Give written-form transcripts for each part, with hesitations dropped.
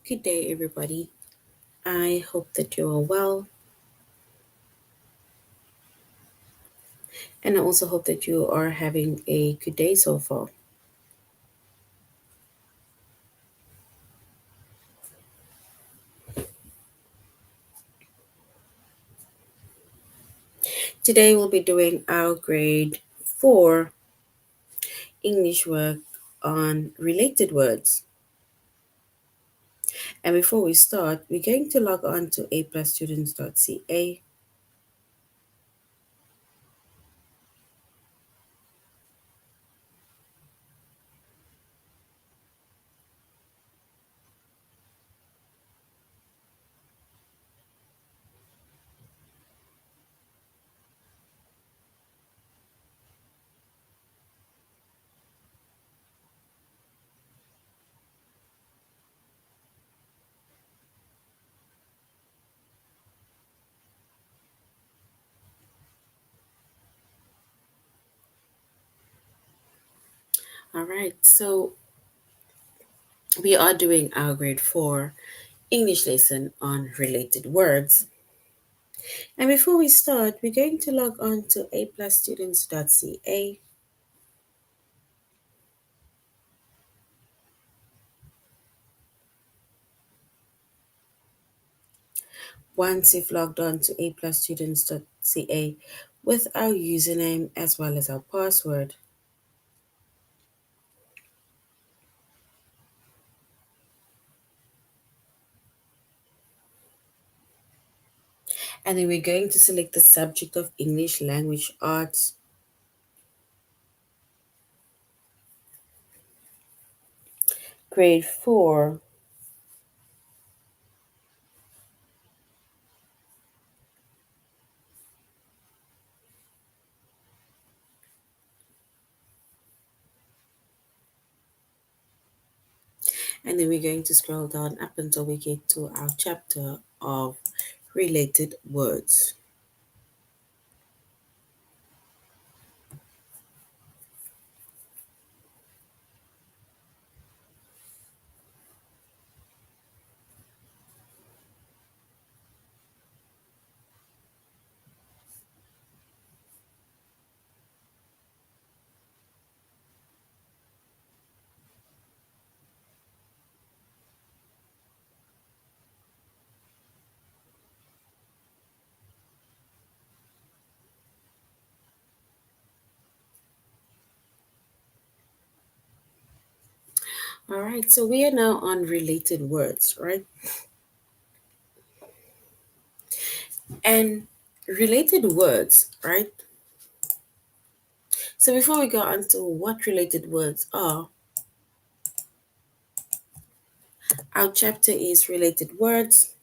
Good day, everybody. I hope that you are well, and I also hope that you are having a good day so far. Today, we'll be doing our grade 4 English work on related words. And before we start, we're going to log on to aplusstudents.ca. All right, so we are doing our grade 4 English lesson on related words. And before we start, we're going to log on to aplusstudents.ca. Once you've logged on to aplusstudents.ca with our username as well as our password, and then we're going to select the subject of English Language Arts, grade 4, and then we're going to scroll down up until we get to our chapter of related words. All right, so we are now on related words, right? And related words, right? So before we go on to what related words are, our chapter is related words.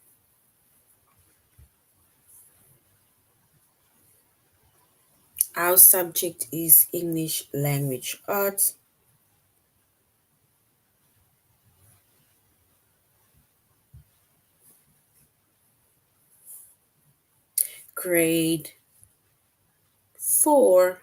Our subject is English Language Arts. Grade 4.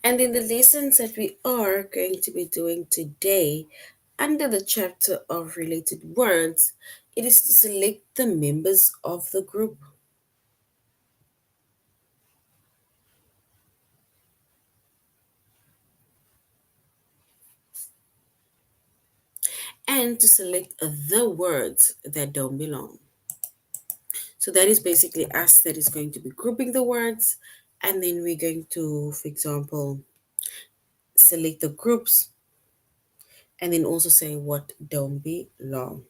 And in the lessons that we are going to be doing today, under the chapter of related words, it is to select the members of the group and to select the words that don't belong. So that is basically us that is going to be grouping the words, and then we're going to, for example, select the groups and then also say what don't belong.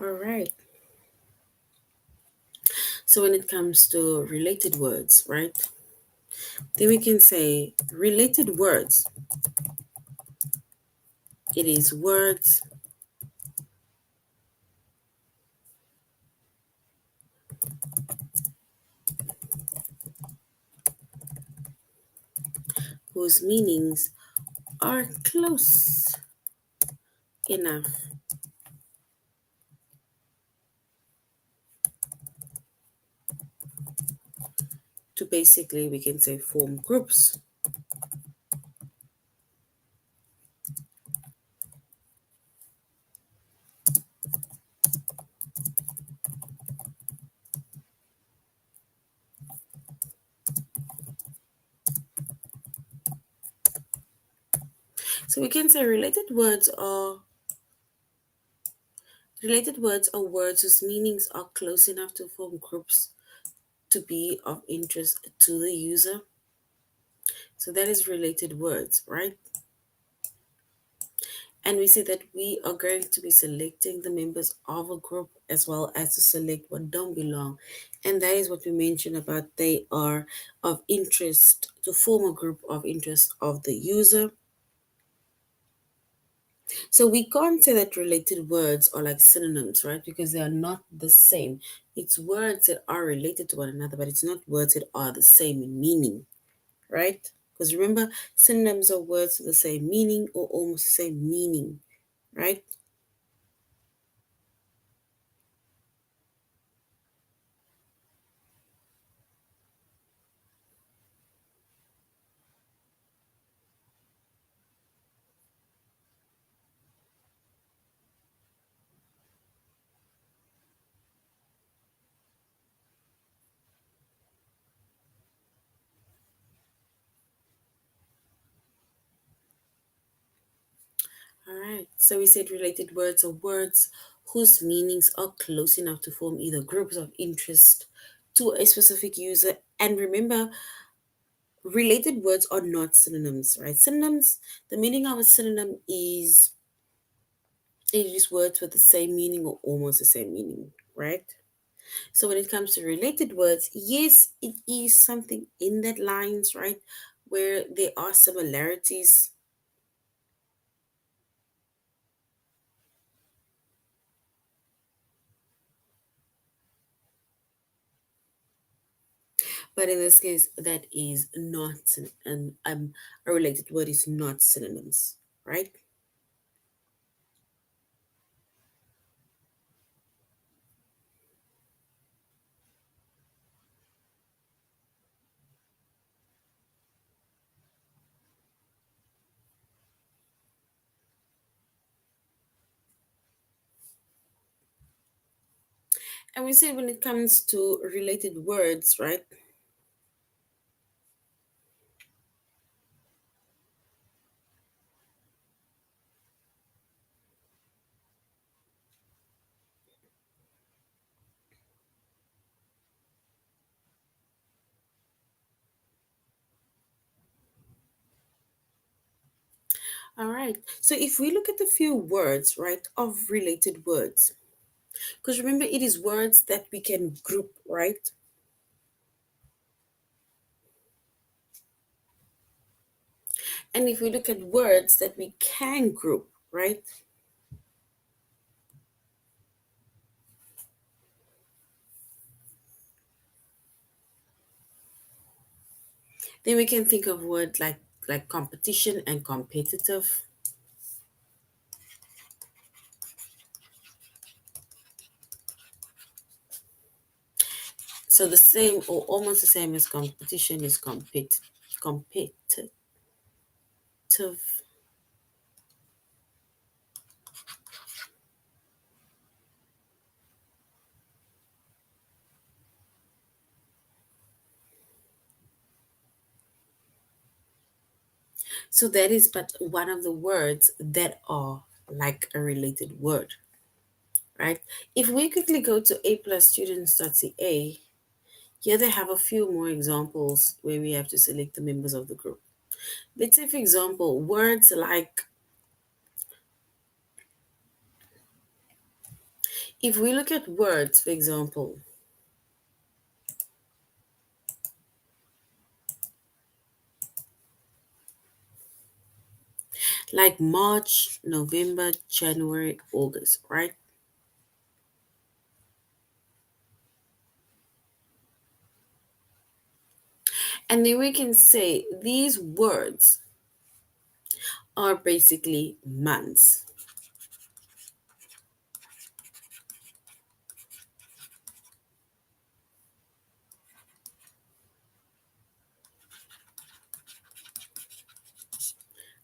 All right. So when it comes to related words, right? Then we can say related words. It is words whose meanings are close enough to basically, we can say, form groups. So we can say related words are words whose meanings are close enough to form groups to be of interest to the user. So that is related words, right? And we say that we are going to be selecting the members of a group as well as to select what don't belong. And that is what we mentioned about they are of interest to form a group of interest of the user. So we can't say that related words are like synonyms, right? Because they are not the same. It's words that are related to one another, but it's not words that are the same in meaning, right? Because remember, synonyms are words with the same meaning or almost the same meaning, right? All right. So we said related words are words whose meanings are close enough to form either groups of interest to a specific user. And remember, related words are not synonyms, right? Synonyms, the meaning of a synonym is it is words with the same meaning or almost the same meaning, right? So when it comes to related words, yes, it is something in that lines, right? Where there are similarities. But in this case, that is not a related word is not synonyms, right? And we say when it comes to related words, right? All right. So if we look at the few words, right, of related words, because remember it is words that we can group, right? And if we look at words that we can group, right? Then we can think of words like competition and competitive. So the same or almost the same as competition is competitive. So that is but one of the words that are like a related word, right? If we quickly go to aplusstudents.ca, here they have a few more examples where we have to select the members of the group. Let's say, for example, words like, if we look at words, for example, like March, November, January, August, right? And then we can say these words are basically months,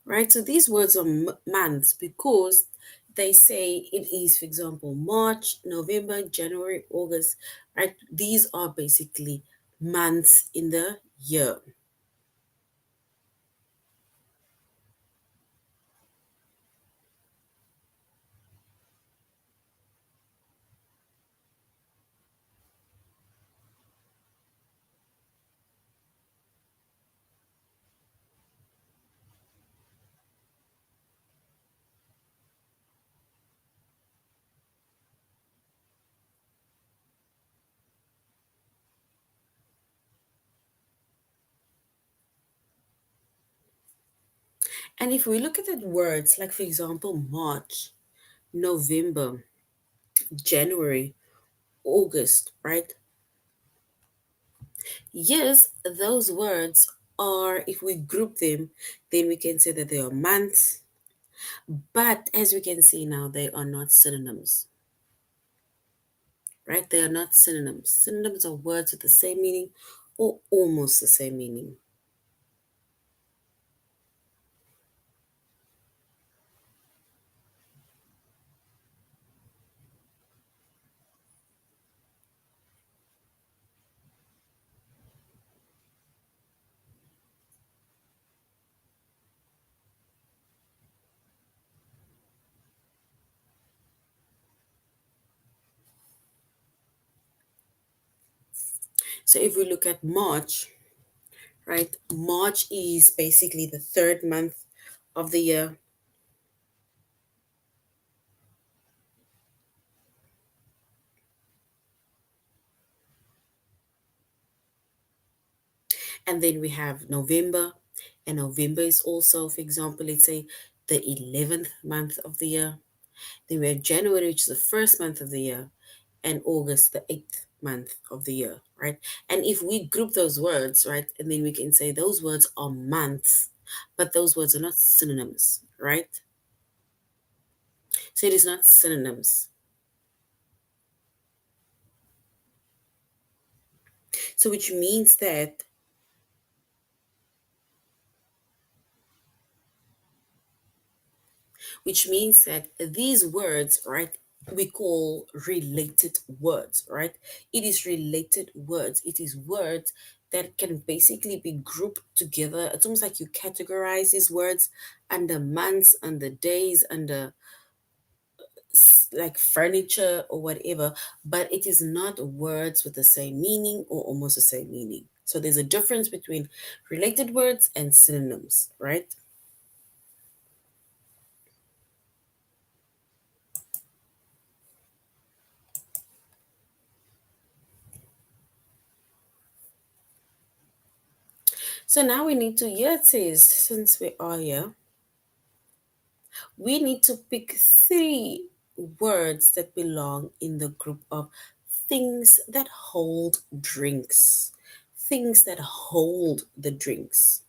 right? So these words are months because they say it is, for example, March, November, January, August, right? These are basically months in the year. And if we look at the words, like for example, March, November, January, August, right? Yes, those words are, if we group them, then we can say that they are months. But as we can see now, they are not synonyms, right? They are not synonyms. Synonyms are words with the same meaning or almost the same meaning. So if we look at March, right? March is basically the third month of the year. And then we have November, and November is also, for example, let's say the 11th month of the year. Then we have January, which is the first month of the year, and August, the eighth month of the year, right? And if we group those words, right, and then we can say those words are months, but those words are not synonyms, right? So it is not synonyms. So which means that these words, right, we call related words, right? It is related words. It is words that can basically be grouped together. It's almost like you categorize these words under months, under days, under like furniture or whatever, but it is not words with the same meaning or almost the same meaning. So there's a difference between related words and synonyms, right? So now we need to, here it says, since we are here, we need to pick three words that belong in the group of things that hold drinks. Things that hold the drinks.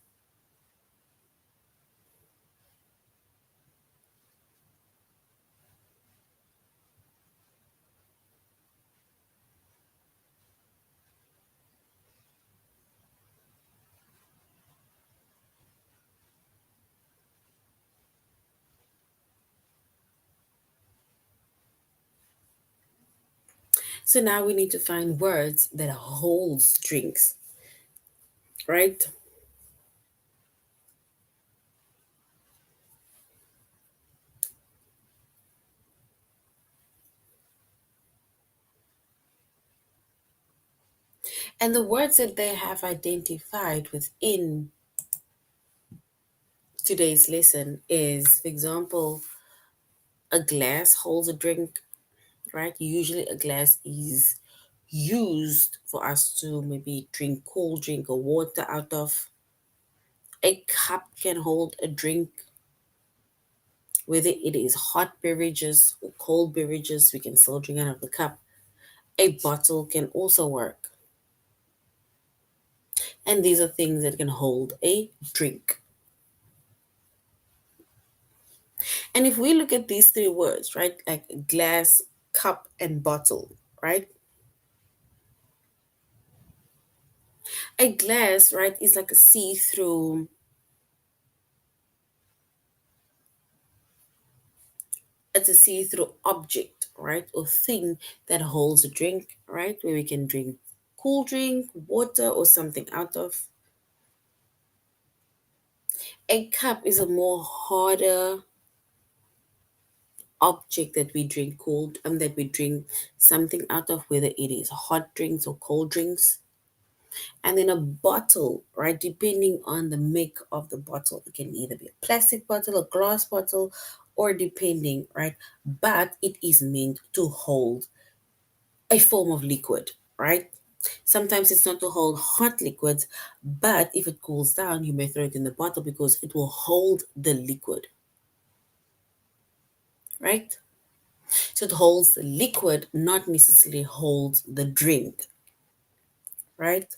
So now we need to find words that holds drinks, right? And the words that they have identified within today's lesson is, for example, a glass holds a drink, right? Usually a glass is used for us to maybe drink cold drink or water out of. A cup can hold a drink, Whether it is hot beverages or cold beverages, we can still drink out of the cup. A bottle can also work. And these are things that can hold a drink. And if we look at these three words, right, like glass, cup, and bottle, right? A glass, right, is like a see-through, it's a see-through object, right, or thing that holds a drink, right, where we can drink cool drink, water, or something out of. A cup is a more harder object that we drink cold and that we drink something out of, whether it is hot drinks or cold drinks. And then a bottle, right, depending on the make of the bottle, it can either be a plastic bottle, a glass bottle, or depending, right, but it is meant to hold a form of liquid, right? Sometimes it's not to hold hot liquids, but if it cools down, you may throw it in the bottle because it will hold the liquid, right? So it holds the liquid, not necessarily holds the drink, right?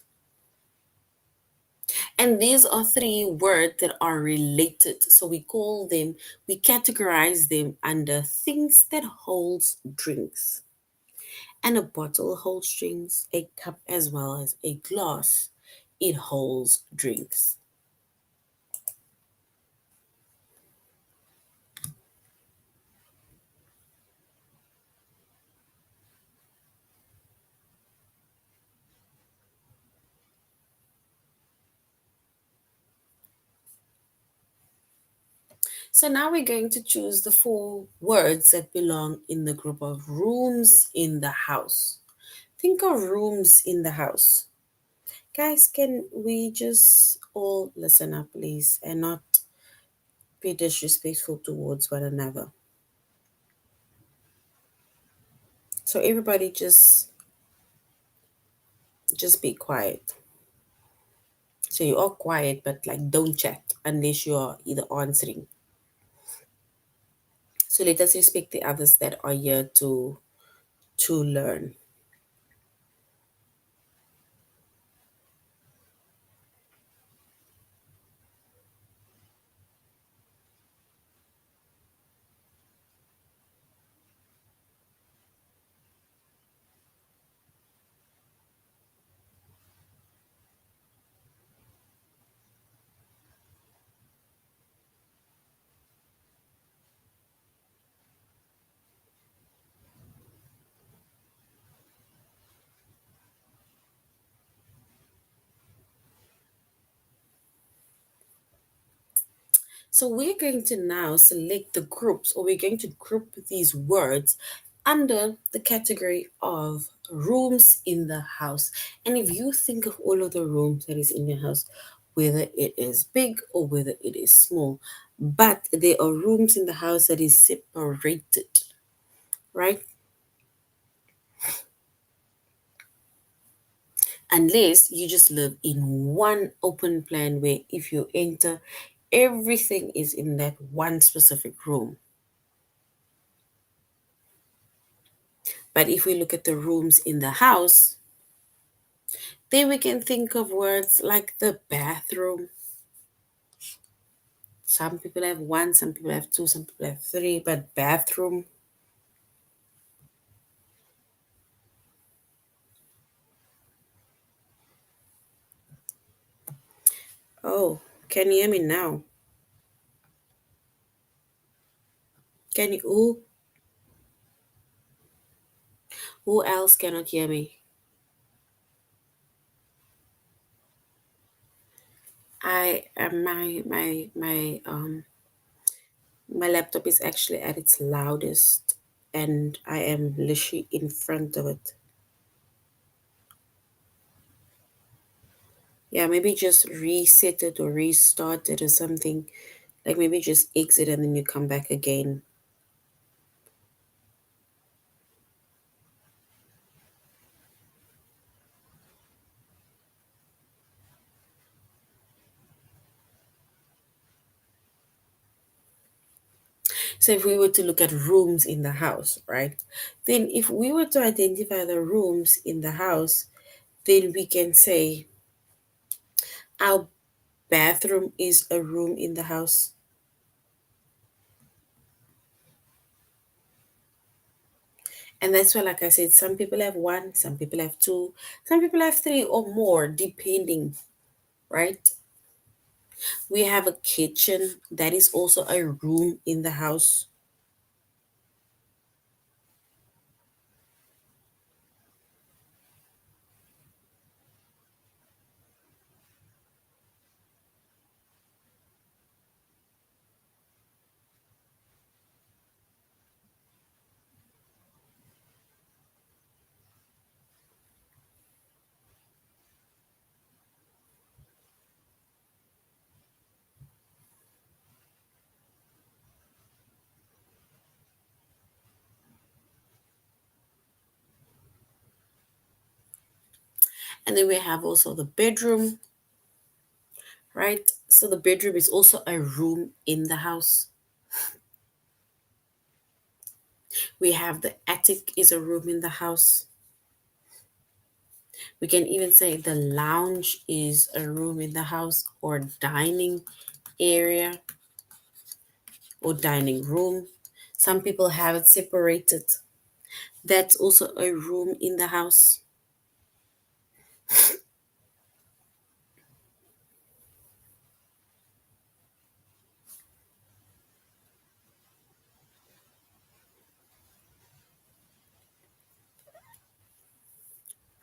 And these are three words that are related. So we call them, we categorize them under things that holds drinks. And a bottle holds drinks, a cup as well as a glass. It holds drinks. So now we're going to choose the four words that belong in the group of rooms in the house. Think of rooms in the house. Guys, can we just all listen up, please, and not be disrespectful towards one another? So everybody just be quiet. So you're all quiet, but like don't chat unless you are either answering. So let us respect the others that are here to learn. So we're going to now select the groups, or we're going to group these words under the category of rooms in the house. And if you think of all of the rooms that is in your house, whether it is big or whether it is small, but there are rooms in the house that is separated, right? Unless you just live in one open plan where if you enter, everything is in that one specific room. But if we look at the rooms in the house, then we can think of words like the bathroom. Some people have one, some people have two, some people have three, but bathroom. Oh, can you hear me now? Can you? Who else cannot hear me? I my laptop is actually at its loudest, and I am literally in front of it. Yeah, maybe just reset it or restart it or something. Like maybe just exit and then you come back again. So if we were to look at rooms in the house, right? Then if we were to identify the rooms in the house, then we can say our bathroom is a room in the house. And that's why, like I said, some people have one, some people have two, some people have three or more, depending, right? We have a kitchen that is also a room in the house. And then we have also the bedroom, right? So the bedroom is also a room in the house. We have the attic is a room in the house. We can even say the lounge is a room in the house, or dining area or dining room. Some people have it separated. That's also a room in the house,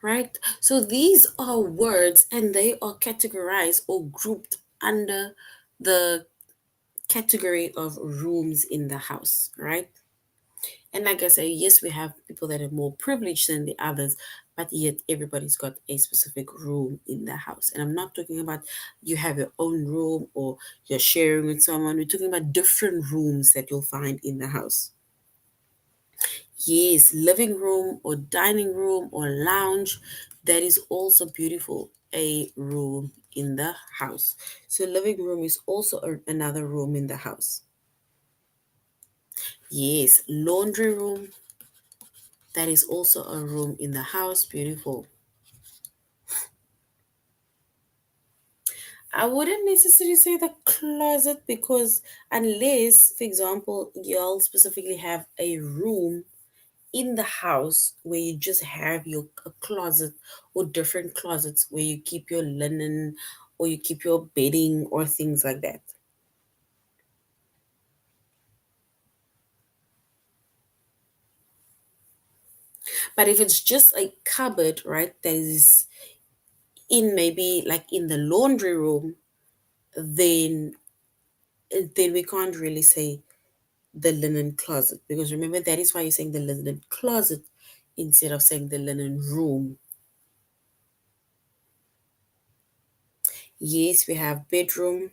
right? So these are words and they are categorized or grouped under the category of rooms in the house, right? And like I say, yes, we have people that are more privileged than the others, but yet everybody's got a specific room in the house. And I'm not talking about you have your own room or you're sharing with someone. We're talking about different rooms that you'll find in the house. Yes, living room or dining room or lounge, that is also beautiful. A room in the house. So, living room is also another room in the house. Yes, laundry room, that is also a room in the house. Beautiful. I wouldn't necessarily say the closet because, unless, for example, y'all specifically have a room in the house where you just have your a closet or different closets where you keep your linen or you keep your bedding or things like that. But if it's just a cupboard, right, that is in maybe like in the laundry room, then we can't really say the linen closet, because remember that is why you're saying the linen closet instead of saying the linen room. Yes, we have bedroom.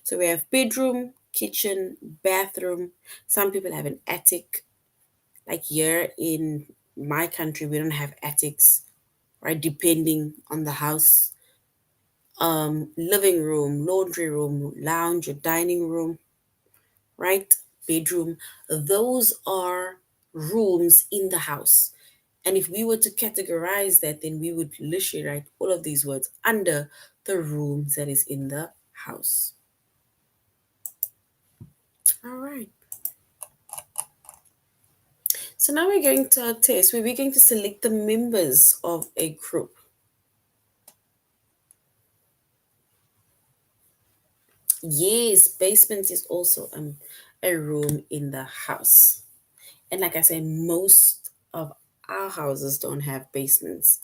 So we have bedroom, kitchen, bathroom. Some people have an attic. Like here in my country, we don't have attics, right? Depending on the house. Living room, laundry room, lounge, or dining room, right? Bedroom. Those are rooms in the house. And if we were to categorize that, then we would literally write all of these words under the rooms that is in the house. All right. So now we're going to our test where we're going to select the members of a group. Yes, basement is also a room in the house. And like I said, most of our houses don't have basements.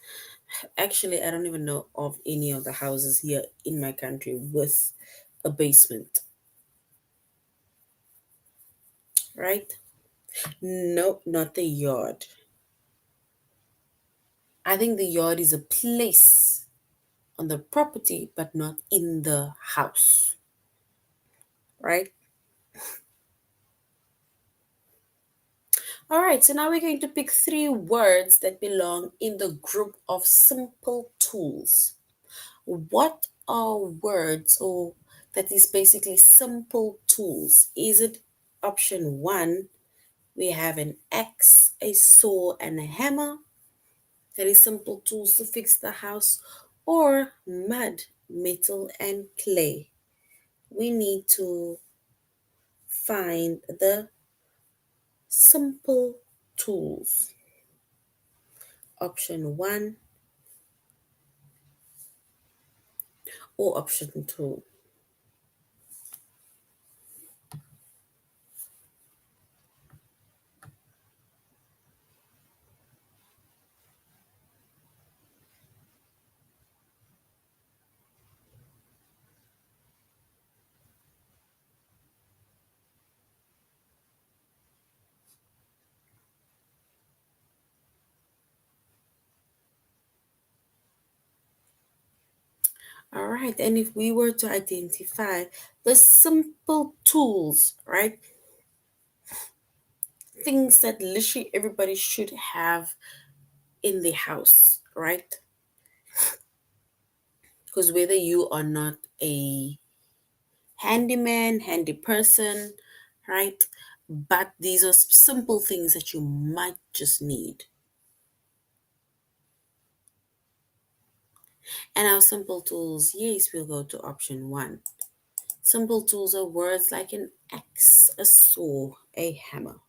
Actually, I don't even know of any of the houses here in my country with a basement, right? No, not the yard. I think the yard is a place on the property, but not in the house, right? All right, so now we're going to pick three words that belong in the group of simple tools. What are words or that is basically simple tools? Is it option one, we have an axe, a saw, and a hammer. That is simple tools to fix the house. Or mud, metal, and clay. We need to find the simple tools. Option one or option two. All right, and if we were to identify the simple tools, right? Things that literally everybody should have in the house, right? Because whether you are not a handyman, handy person, right? But these are simple things that you might just need. And our simple tools, yes, we'll go to option one. Simple tools are words like an axe, a saw, a hammer.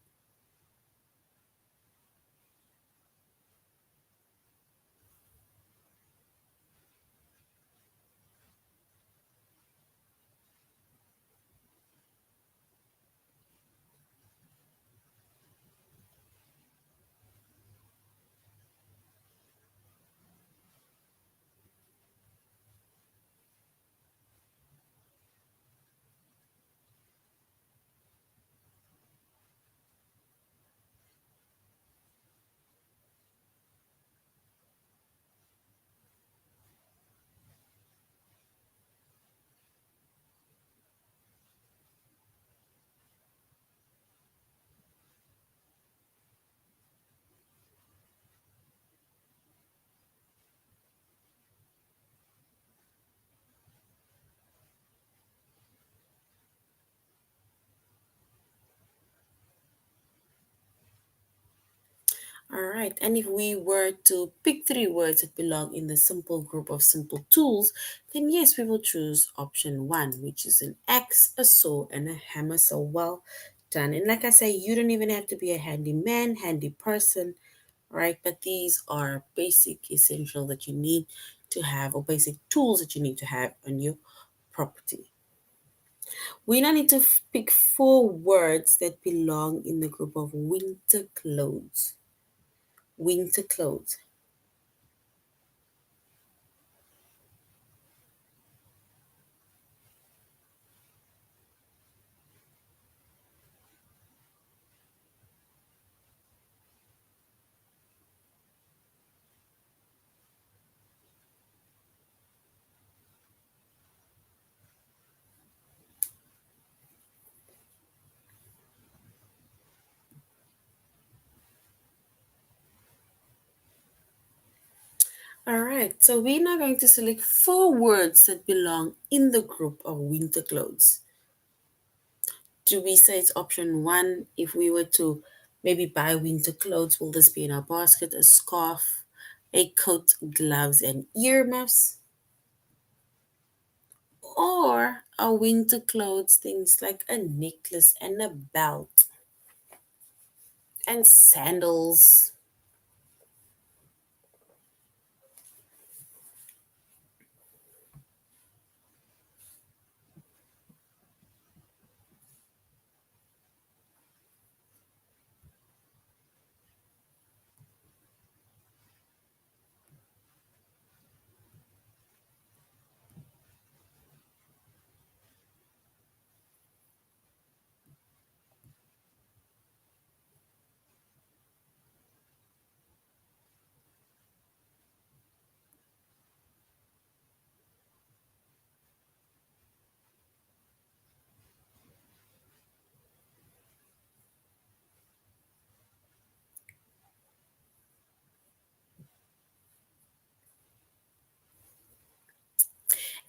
All right, and if we were to pick three words that belong in the simple group of simple tools, then yes, we will choose option one, which is an axe, a saw, and a hammer. So well done. And like I say, you don't even have to be a handyman, handy person, right? But these are basic essential that you need to have, or basic tools that you need to have on your property. We now need to pick four words that belong in the group of winter clothes. Winter clothes. All right, so we're now going to select four words that belong in the group of winter clothes. Do we say it's option one? If we were to maybe buy winter clothes, will this be in our basket? A scarf, a coat, gloves, and earmuffs? Or are winter clothes things like a necklace and a belt and sandals?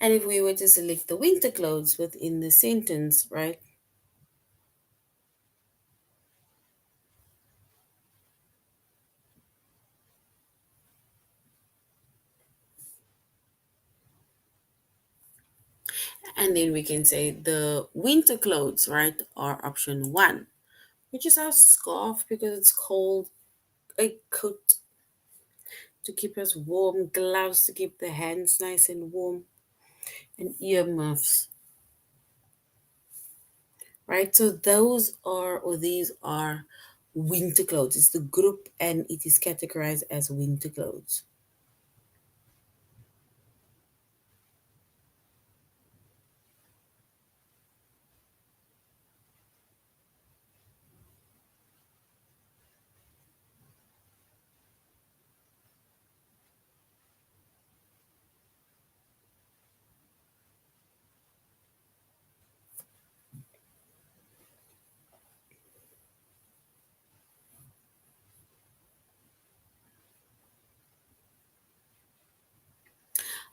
And if we were to select the winter clothes within the sentence, right? And then we can say the winter clothes, right, are option one, which is our scarf because it's cold, a coat to keep us warm, gloves to keep the hands nice and warm, and earmuffs, right? So those are, or these are winter clothes. It's the group and it is categorized as winter clothes.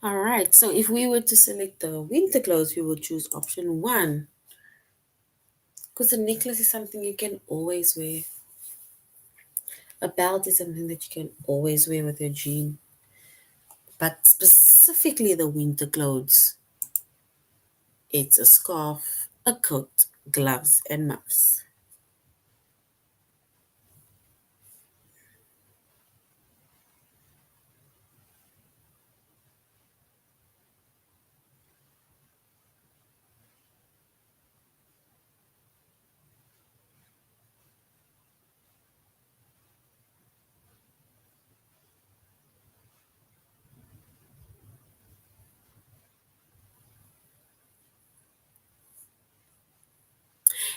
All right, so if we were to select the winter clothes, we would choose option one because a necklace is something you can always wear. A belt is something that you can always wear with your jean, but specifically the winter clothes, it's a scarf, a coat, gloves, and muffs.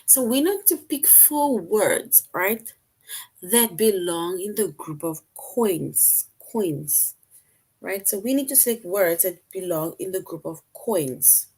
So we need to pick four words, right, that belong in the group of coins. Coins, right? So we need to select words that belong in the group of coins.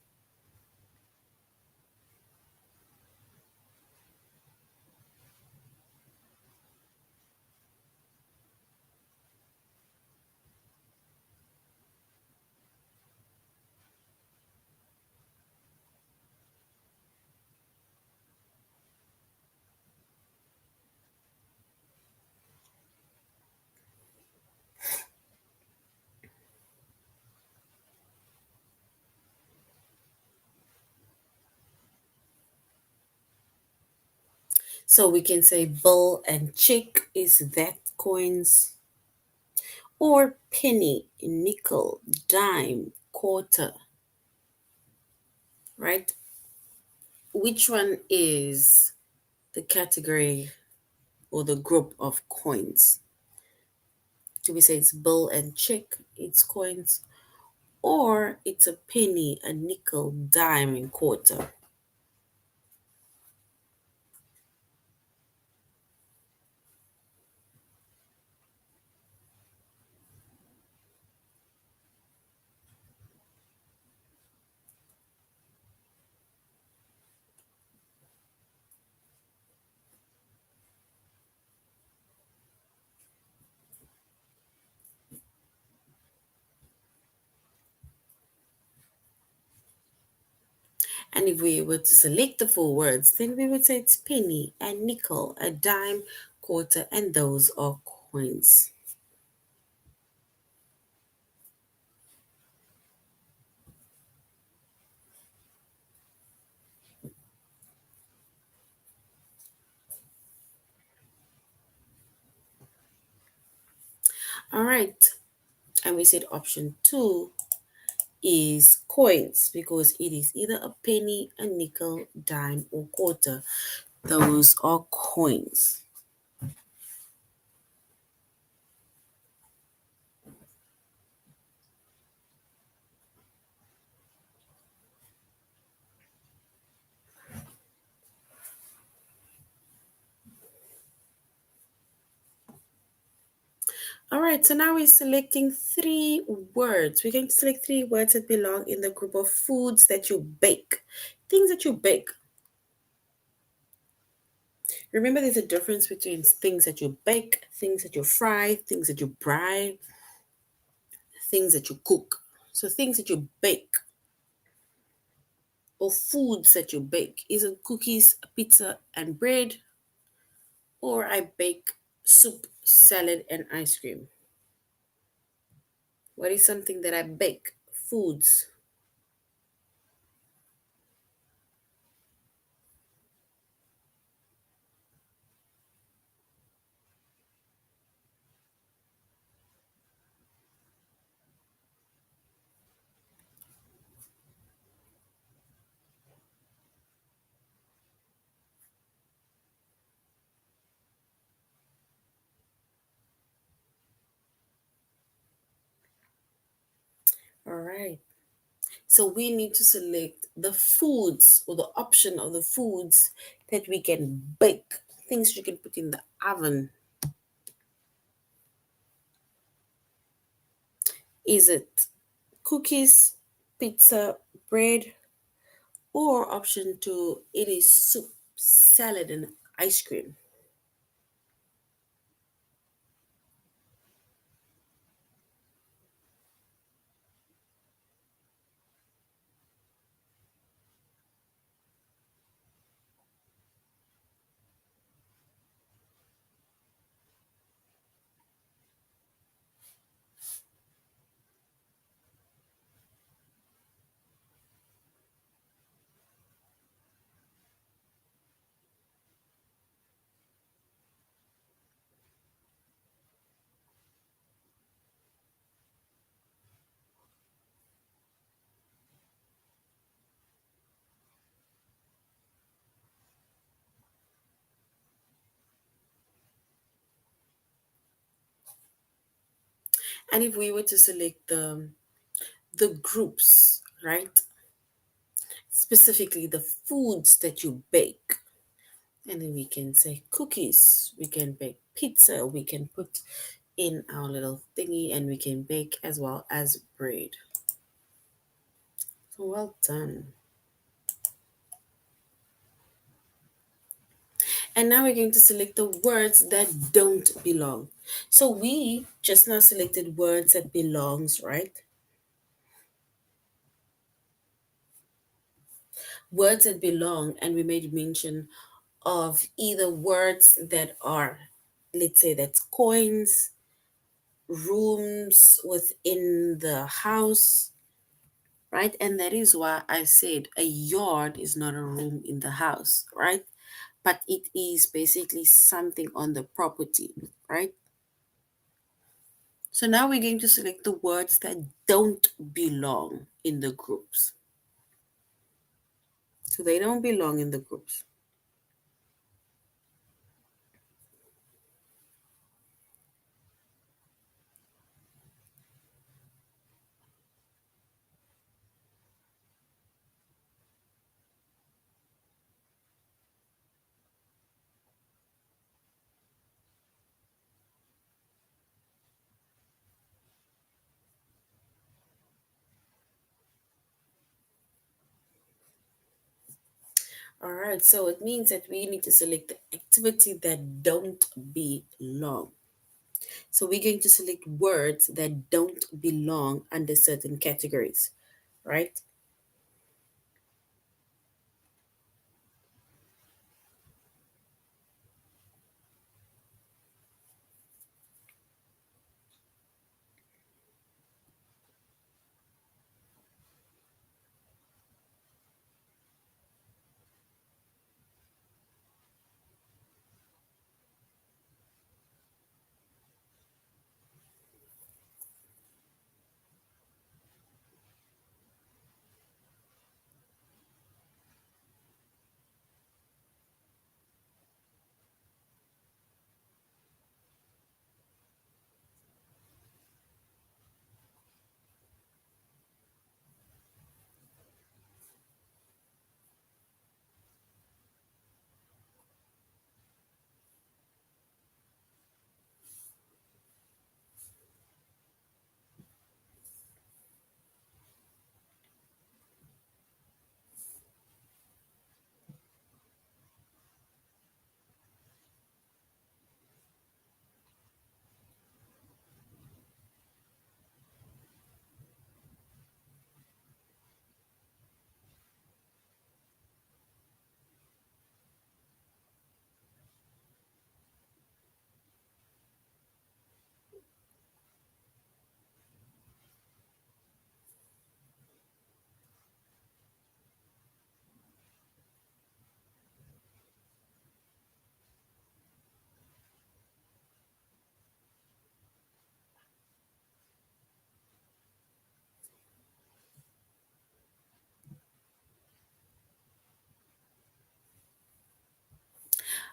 So we can say bull and chick is that coins, or penny, nickel, dime, quarter, right? Which one is the category or the group of coins? Do we say it's bull and chick, it's coins, or it's a penny, a nickel, dime, and quarter? And if we were to select the four words, then we would say it's penny, a nickel, a dime, quarter, and those are coins. All right. And we said option two is coins because it is either a penny, a nickel, dime, or quarter. Those are coins. All right, so now we're selecting three words. We're going to select three words that belong in the group of foods that you bake, things that you bake. Remember, there's a difference between things that you bake, things that you fry, things that you brine, things that you cook. So, things that you bake or foods that you bake. Is it cookies, pizza, and bread? Or I bake soup, salad, and ice cream? What is something that I bake? Foods. All right. So we need to select the foods or the option of the foods that we can bake, things you can put in the oven. Is it cookies, pizza, bread, or option two, it is soup, salad, and ice cream? And if we were to select the groups, right? Specifically the foods that you bake. And then we can say cookies, we can bake pizza, we can put in our little thingy, and we can bake as well as bread. So well done. And now we're going to select the words that don't belong. So we just now selected words that belongs, right? Words that belong, and we made mention of either words that are, let's say that's coins, rooms within the house, right? And that is why I said a yard is not a room in the house, right? But it is basically something on the property, right? So now we're going to select the words that don't belong in the groups. So they don't belong in the groups. All right, so it means that we need to select the activity that don't belong. So we're going to select words that don't belong under certain categories, right?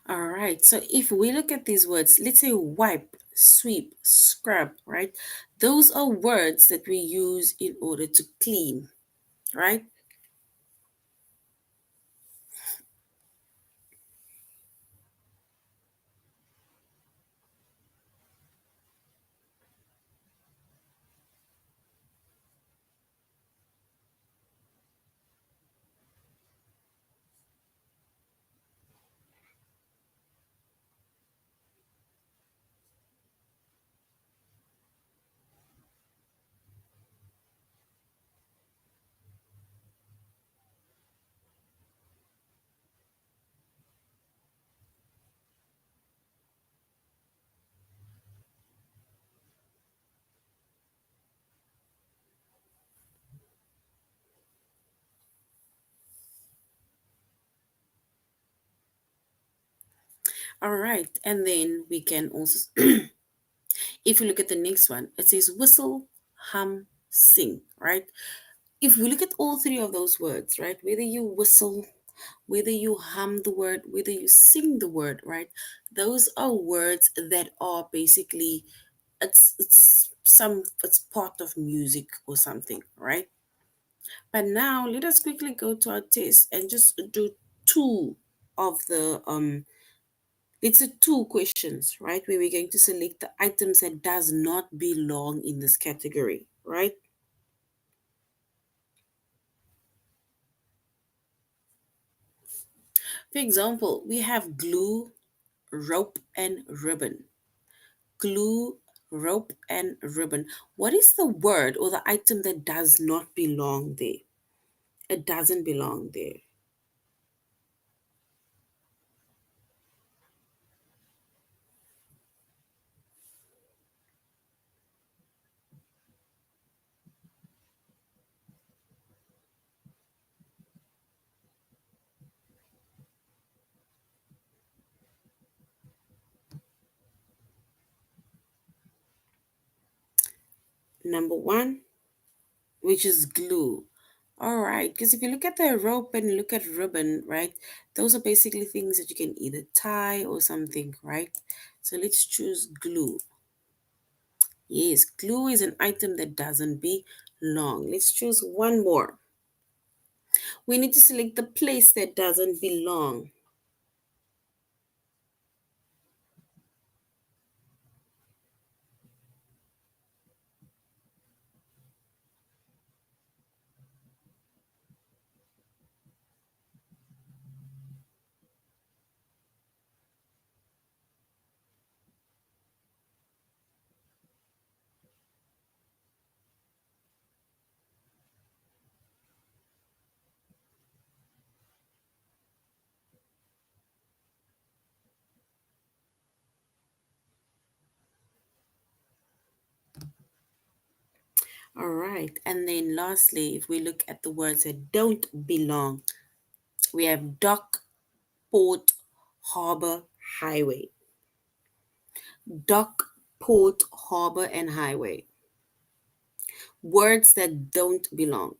All right, so if we look at these words, let's say wipe. sweep, scrub, right? Those are words that we use in order to clean, right? All right. And then we can also, if you look at the next one, it says whistle, hum, sing, right? If we look at all three of those words, right, whether you whistle, whether you hum the word, whether you sing the word, right, those are words that are basically, it's part of music or something, right? But now let us quickly go to our test and just do two of the it's a two questions, right, where we're going to select the items that does not belong in this category, right? For example, we have glue, rope, and ribbon. Glue, rope, and ribbon. What is the word or the item that does not belong there? It doesn't belong there. Number one, which is glue. All right, because if you look at the rope and look at ribbon, right, those are basically things that you can either tie or something, right? So let's choose glue. Yes, glue is an item that doesn't belong. Let's choose one more. We need to select the place that doesn't belong. All right, and then lastly, if we look at the words that don't belong, we have dock, port, harbor, highway. Dock, port, harbor, and highway. Words that don't belong.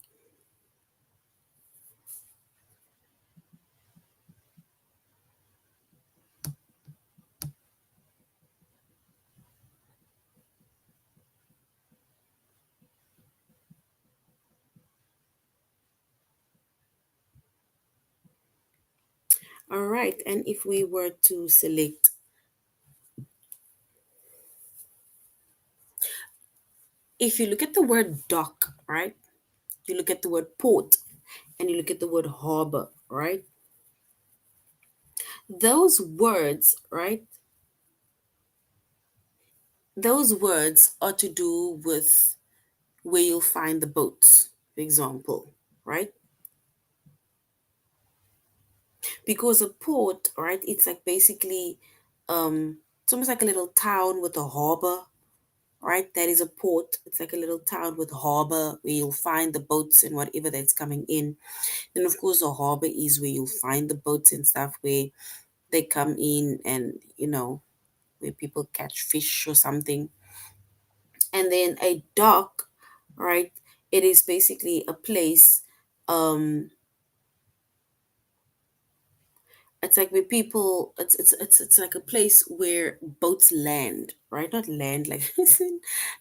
All right, and if we were to select, if you look at the word dock, right, you look at the word port, and you look at the word harbor, right, those words, right, those words are to do with where you'll find the boats, for example, right? Because a port, right, it's like basically, it's almost like a little town with a harbor, right? That is a port. It's like a little town with harbor where you'll find the boats and whatever that's coming in. Then of course a harbor is where you'll find the boats and stuff where they come in and where people catch fish or something. And then a dock, right? It is basically a place, um It's like where people, it's like a place where boats land, right? Not land like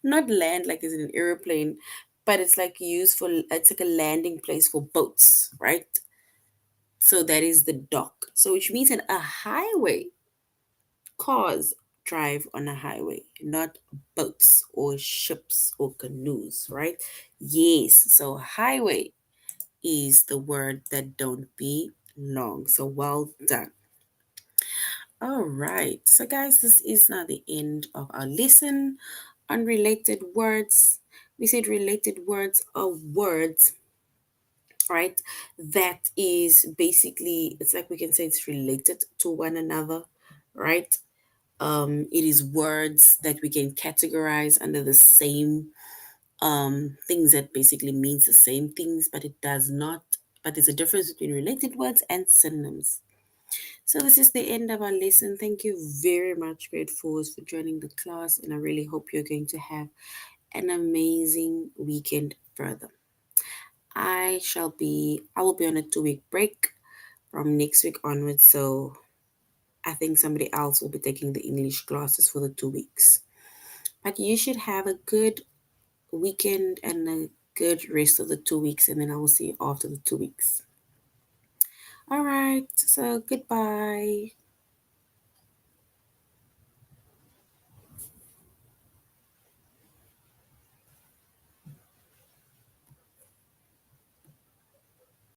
not land like it's an airplane, but it's like used for, it's like a landing place for boats, right? So that is the dock. So which means that a highway, cars drive on a highway, not boats or ships or canoes, right? Yes. So highway is the word that don't be long. So well done. All right. So guys, this is now the end of our lesson on related words. We said related words are words, right? That is basically, it's like we can say it's related to one another, right? It is words that we can categorize under the same things that basically means the same things, but it does not. But there's a difference between related words and synonyms. So this is the end of our lesson. Thank you very much, grade fours, for joining the class, and I really hope you're going to have an amazing weekend further. I will be on a 2 week break from next week onwards, so I think somebody else will be taking the English classes for the 2 weeks. But you should have a good weekend and a good rest of the 2 weeks, and then I will see you after the 2 weeks. All right, so goodbye.